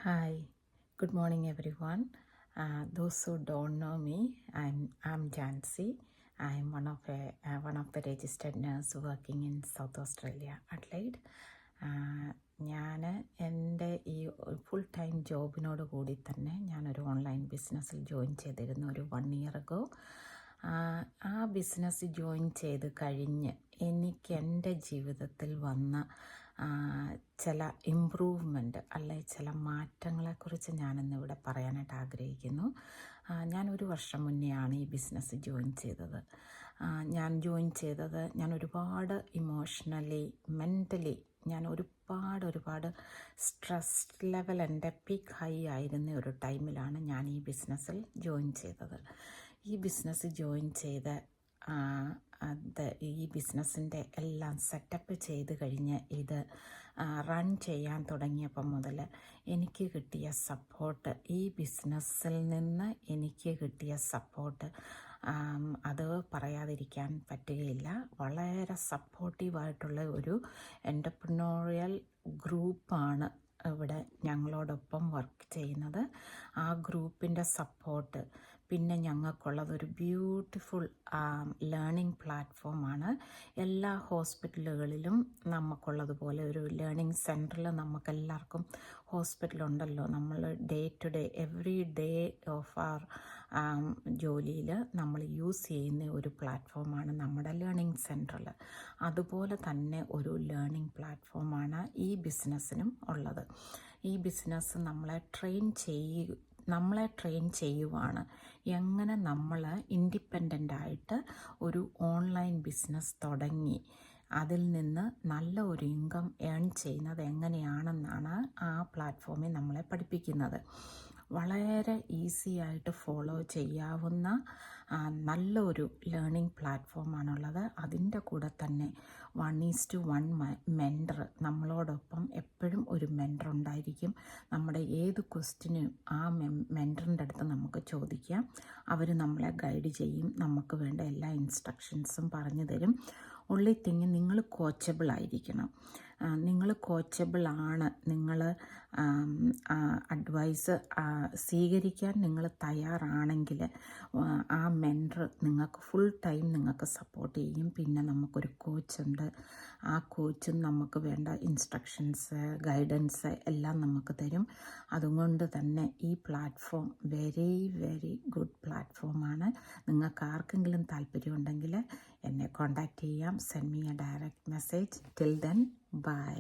Hi, good morning everyone. Those who don't know me, I'm Jancy. I'm one of the registered nurse working in South Australia, Adelaide. ഞാൻ എൻ്റെ ഈ full time ജോബിനോട് കൂടി തന്നെ ഞാനൊരു online ബിസിനസ്സിൽ join ചെയ്തിരുന്നു ഒരു 1 year ago. ആ ബിസിനസ് ജോയിൻ ചെയ്ത് കഴിഞ്ഞ് എനിക്ക് എൻ്റെ ജീവിതത്തിൽ വന്ന ചില ഇമ്പ്രൂവ്മെൻറ്റ് അല്ലെങ്കിൽ ചില മാറ്റങ്ങളെക്കുറിച്ച് ഞാനിന്നിവിടെ പറയാനായിട്ട് ആഗ്രഹിക്കുന്നു. ഞാൻ 1 വർഷം മുന്നെയാണ് ഈ ബിസിനസ് ജോയിൻ ചെയ്തത്. ഞാൻ ഒരുപാട് ഇമോഷണലി മെൻ്റലി ഞാൻ ഒരുപാട് സ്ട്രെസ് ലെവൽ എൻ്റെ പീക്ക് ഹൈ ആയിരുന്ന ഒരു ടൈമിലാണ് ഞാൻ ഈ ബിസിനസ്സിൽ ജോയിൻ ചെയ്തത്. ഈ ബിസിനസ് ജോയിൻ ചെയ്ത് ഈ ബിസിനസ്സിൻ്റെ എല്ലാം സെറ്റപ്പ് ചെയ്ത് കഴിഞ്ഞ് ഇത് റൺ ചെയ്യാൻ തുടങ്ങിയപ്പം മുതൽ എനിക്ക് കിട്ടിയ സപ്പോർട്ട്, ഈ ബിസിനസ്സിൽ നിന്ന് എനിക്ക് കിട്ടിയ സപ്പോർട്ട് അത് പറയാതിരിക്കാൻ പറ്റുകയില്ല. വളരെ സപ്പോർട്ടീവായിട്ടുള്ള ഒരു എൻ്റർപ്രനോറിയൽ ഗ്രൂപ്പാണ് ഇവിടെ ഞങ്ങളോടൊപ്പം വർക്ക് ചെയ്യുന്നത്. ആ ഗ്രൂപ്പിൻ്റെ സപ്പോർട്ട്, പിന്നെ ഞങ്ങൾക്കുള്ളതൊരു ബ്യൂട്ടിഫുൾ ലേണിംഗ് പ്ലാറ്റ്ഫോമാണ്. എല്ലാ ഹോസ്പിറ്റലുകളിലും നമുക്കുള്ളതുപോലെ ഒരു ലേണിംഗ് സെൻറ്ററിൽ നമുക്കെല്ലാവർക്കും ഹോസ്പിറ്റലുണ്ടല്ലോ. നമ്മൾ day to day every day of our ജോലിയിൽ നമ്മൾ യൂസ് ചെയ്യുന്ന ഒരു പ്ലാറ്റ്ഫോമാണ് നമ്മുടെ ലേണിംഗ് സെൻറ്ററിൽ. അതുപോലെ തന്നെ ഒരു ലേണിംഗ് പ്ലാറ്റ്ഫോമാണ് ഈ ബിസിനസ്സിനും ഉള്ളത്. ഈ ബിസിനസ് നമ്മളെ ട്രെയിൻ ചെയ്യുവാണ് എങ്ങനെ നമ്മൾ ഇൻഡിപെൻഡൻ്റായിട്ട് ഒരു ഓൺലൈൻ ബിസിനസ് തുടങ്ങി അതിൽ നിന്ന് നല്ല ഒരു ഇൻകം ഏൺ ചെയ്യുന്നത് എങ്ങനെയാണെന്നാണ് ആ പ്ലാറ്റ്ഫോമിൽ നമ്മളെ പഠിപ്പിക്കുന്നത്. വളരെ ഈസി ആയിട്ട് ഫോളോ ചെയ്യാവുന്ന നല്ലൊരു ലേണിംഗ് പ്ലാറ്റ്ഫോമാണുള്ളത്. അതിൻ്റെ കൂടെ തന്നെ 1:1 മെൻറ്റർ, നമ്മളോടൊപ്പം എപ്പോഴും ഒരു മെൻറ്റർ ഉണ്ടായിരിക്കും. നമ്മുടെ ഏത് ക്വസ്റ്റിനും ആ മെൻറ്ററിൻ്റെ അടുത്ത് നമുക്ക് ചോദിക്കാം. അവർ നമ്മളെ ഗൈഡ് ചെയ്യും, നമുക്ക് വേണ്ട എല്ലാ ഇൻസ്ട്രക്ഷൻസും പറഞ്ഞു തരും. ഉള്ളി തിങ്ങി നിങ്ങൾ കോച്ചബിൾ ആയിരിക്കണം. നിങ്ങൾ കോച്ചബിളാണ്, നിങ്ങൾ അഡ്വൈസ് സ്വീകരിക്കാൻ നിങ്ങൾ തയ്യാറാണെങ്കിൽ ആ മെൻറ്റർ നിങ്ങൾക്ക് ഫുൾ ടൈം നിങ്ങൾക്ക് സപ്പോർട്ട് ചെയ്യും. പിന്നെ നമുക്കൊരു കോച്ചുണ്ട്, ആ കോച്ചും നമുക്ക് വേണ്ട ഇൻസ്ട്രക്ഷൻസ്, ഗൈഡൻസ് എല്ലാം നമുക്ക് തരും. അതുകൊണ്ട് തന്നെ ഈ പ്ലാറ്റ്ഫോം വെരി ഗുഡ് പ്ലാറ്റ്ഫോമാണ്. നിങ്ങൾക്ക് ആർക്കെങ്കിലും താല്പര്യമുണ്ടെങ്കിൽ എന്നെ കോൺടാക്റ്റ് ചെയ്യാം. Send me a direct message. Till then, by.